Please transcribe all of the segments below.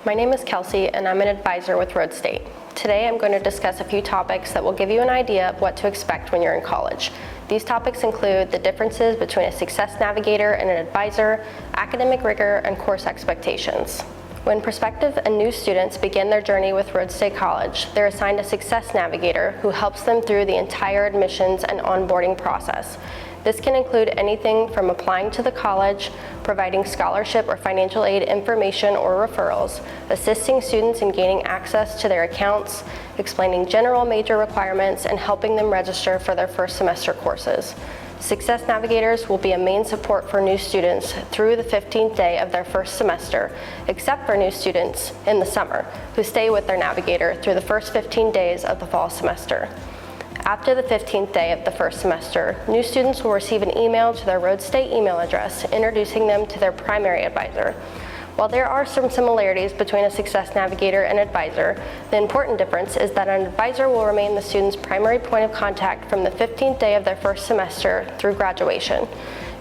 My name is Kelsey and I'm an advisor with Rhodes State. Today I'm going to discuss a few topics that will give you an idea of what to expect when you're in college. These topics include the differences between a success navigator and an advisor, academic rigor, and course expectations. When prospective and new students begin their journey with Rhodes State College, they're assigned a success navigator who helps them through the entire admissions and onboarding process. This can include anything from applying to the college, providing scholarship or financial aid information or referrals, assisting students in gaining access to their accounts, explaining general major requirements, and helping them register for their first semester courses. Success Navigators will be a main support for new students through the 15th day of their first semester, except for new students in the summer who stay with their navigator through the first 15 days of the fall semester. After the 15th day of the first semester, new students will receive an email to their Rhodes State email address introducing them to their primary advisor. While there are some similarities between a success navigator and advisor, the important difference is that an advisor will remain the student's primary point of contact from the 15th day of their first semester through graduation.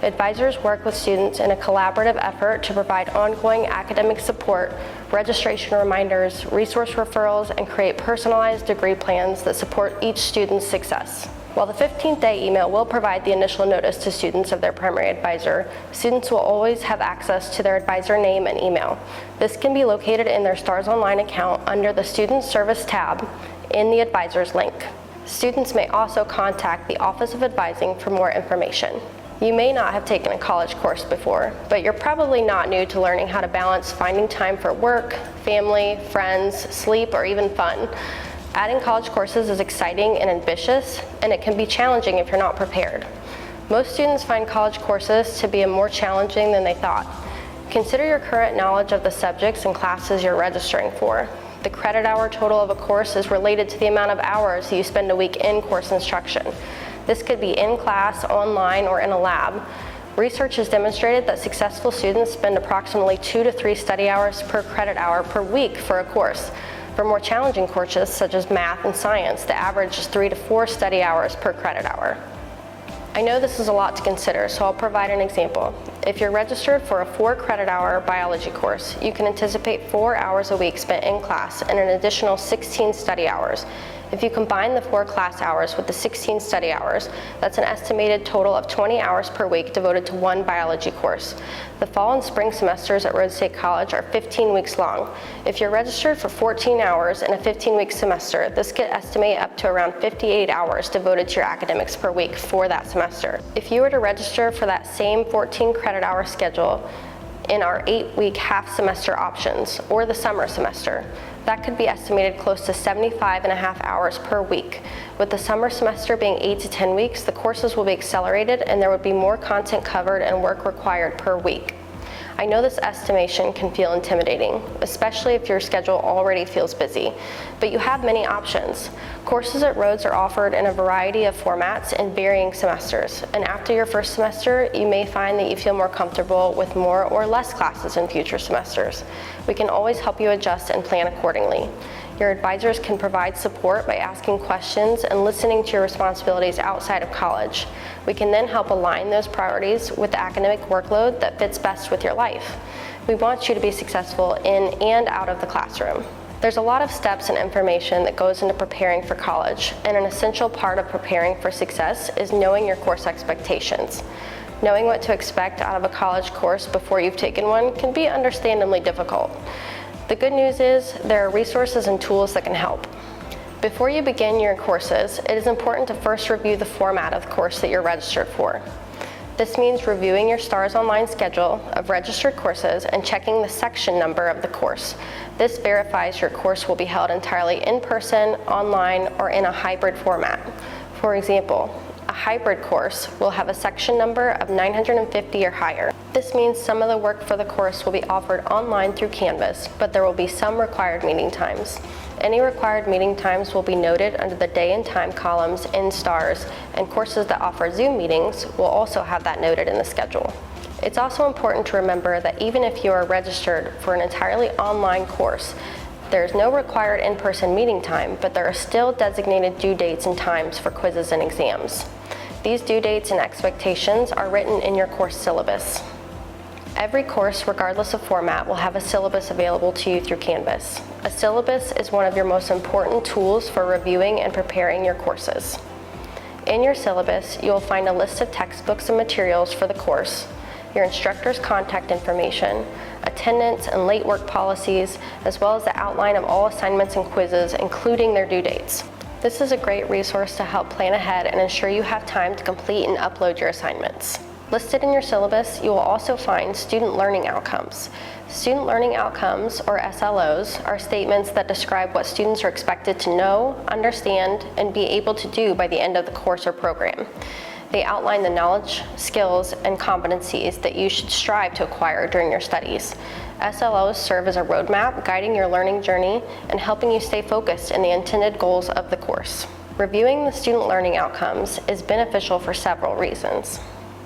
Advisors work with students in a collaborative effort to provide ongoing academic support, registration reminders, resource referrals, and create personalized degree plans that support each student's success. While the 15th day email will provide the initial notice to students of their primary advisor, students will always have access to their advisor name and email. This can be located in their STARS Online account under the Student Service tab in the advisor's link. Students may also contact the Office of Advising for more information. You may not have taken a college course before, but you're probably not new to learning how to balance finding time for work, family, friends, sleep, or even fun. Adding college courses is exciting and ambitious, and it can be challenging if you're not prepared. Most students find college courses to be more challenging than they thought. Consider your current knowledge of the subjects and classes you're registering for. The credit hour total of a course is related to the amount of hours you spend a week in course instruction. This could be in class, online, or in a lab. Research has demonstrated that successful students spend approximately 2 to 3 study hours per credit hour per week for a course. For more challenging courses, such as math and science, the average is 3 to 4 study hours per credit hour. I know this is a lot to consider, so I'll provide an example. If you're registered for a 4 credit hour biology course, you can anticipate 4 hours a week spent in class and an additional 16 study hours. If you combine the 4 class hours with the 16 study hours, that's an estimated total of 20 hours per week devoted to one biology course. The fall and spring semesters at Rhodes State College are 15 weeks long. If you're registered for 14 hours in a 15-week semester, this could estimate up to around 58 hours devoted to your academics per week for that semester. If you were to register for that same 14 credit hour schedule in our 8-week half semester options or the summer semester, that could be estimated close to 75.5 hours per week. With the summer semester being 8 to 10 weeks, the courses will be accelerated and there would be more content covered and work required per week. I know this estimation can feel intimidating, especially if your schedule already feels busy, but you have many options. Courses at Rhodes are offered in a variety of formats in varying semesters, and after your first semester, you may find that you feel more comfortable with more or less classes in future semesters. We can always help you adjust and plan accordingly. Your advisors can provide support by asking questions and listening to your responsibilities outside of college. We can then help align those priorities with the academic workload that fits best with your life. We want you to be successful in and out of the classroom. There's a lot of steps and information that goes into preparing for college, and an essential part of preparing for success is knowing your course expectations. Knowing what to expect out of a college course before you've taken one can be understandably difficult. The good news is there are resources and tools that can help. Before you begin your courses, it is important to first review the format of the course that you're registered for. This means reviewing your STARS Online schedule of registered courses and checking the section number of the course. This verifies your course will be held entirely in person, online, or in a hybrid format. For example, a hybrid course will have a section number of 950 or higher. This means some of the work for the course will be offered online through Canvas, but there will be some required meeting times. Any required meeting times will be noted under the day and time columns in STARS, and courses that offer Zoom meetings will also have that noted in the schedule. It's also important to remember that even if you are registered for an entirely online course, there is no required in-person meeting time, but there are still designated due dates and times for quizzes and exams. These due dates and expectations are written in your course syllabus. Every course, regardless of format, will have a syllabus available to you through Canvas. A syllabus is one of your most important tools for reviewing and preparing your courses. In your syllabus, you will find a list of textbooks and materials for the course, your instructor's contact information, attendance and late work policies, as well as the outline of all assignments and quizzes, including their due dates. This is a great resource to help plan ahead and ensure you have time to complete and upload your assignments. Listed in your syllabus, you will also find student learning outcomes. Student learning outcomes, or SLOs, are statements that describe what students are expected to know, understand, and be able to do by the end of the course or program. They outline the knowledge, skills, and competencies that you should strive to acquire during your studies. SLOs serve as a roadmap guiding your learning journey and helping you stay focused in the intended goals of the course. Reviewing the student learning outcomes is beneficial for several reasons.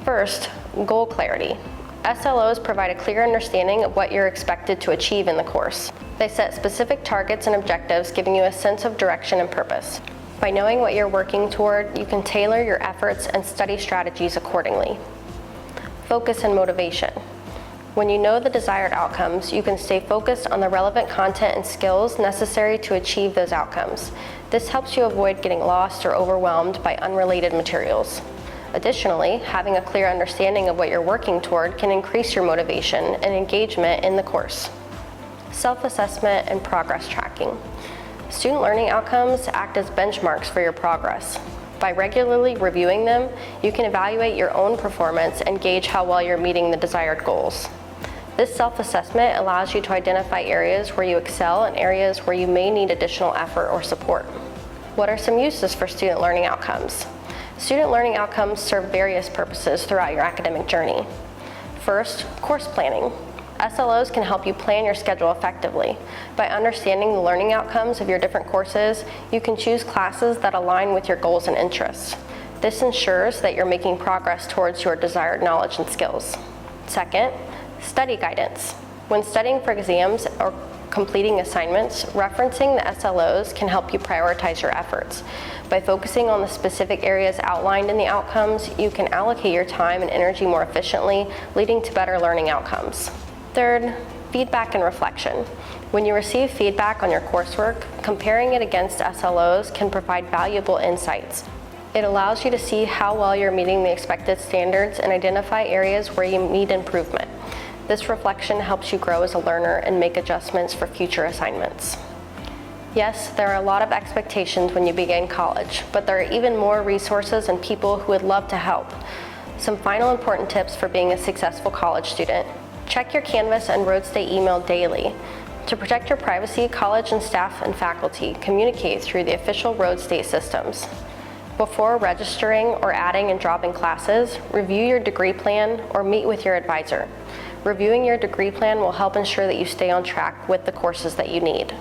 First, goal clarity. SLOs provide a clear understanding of what you're expected to achieve in the course. They set specific targets and objectives, giving you a sense of direction and purpose. By knowing what you're working toward, you can tailor your efforts and study strategies accordingly. Focus and motivation. When you know the desired outcomes, you can stay focused on the relevant content and skills necessary to achieve those outcomes. This helps you avoid getting lost or overwhelmed by unrelated materials. Additionally, having a clear understanding of what you're working toward can increase your motivation and engagement in the course. Self-assessment and progress tracking. Student learning outcomes act as benchmarks for your progress. By regularly reviewing them, you can evaluate your own performance and gauge how well you're meeting the desired goals. This self-assessment allows you to identify areas where you excel and areas where you may need additional effort or support. What are some uses for student learning outcomes? Student learning outcomes serve various purposes throughout your academic journey. First, course planning. SLOs can help you plan your schedule effectively. By understanding the learning outcomes of your different courses, you can choose classes that align with your goals and interests. This ensures that you're making progress towards your desired knowledge and skills. Second, study guidance. When studying for exams or completing assignments, referencing the SLOs can help you prioritize your efforts. By focusing on the specific areas outlined in the outcomes, you can allocate your time and energy more efficiently, leading to better learning outcomes. Third, feedback and reflection. When you receive feedback on your coursework, comparing it against SLOs can provide valuable insights. It allows you to see how well you're meeting the expected standards and identify areas where you need improvement. This reflection helps you grow as a learner and make adjustments for future assignments. Yes, there are a lot of expectations when you begin college, but there are even more resources and people who would love to help. Some final important tips for being a successful college student. Check your Canvas and Rhodes State email daily. To protect your privacy, college and staff and faculty communicate through the official Rhodes State systems. Before registering or adding and dropping classes, review your degree plan or meet with your advisor. Reviewing your degree plan will help ensure that you stay on track with the courses that you need.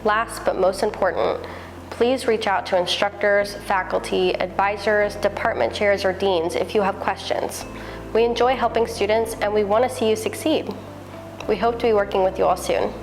Last but most important, please reach out to instructors, faculty, advisors, department chairs, or deans if you have questions. We enjoy helping students and we want to see you succeed. We hope to be working with you all soon.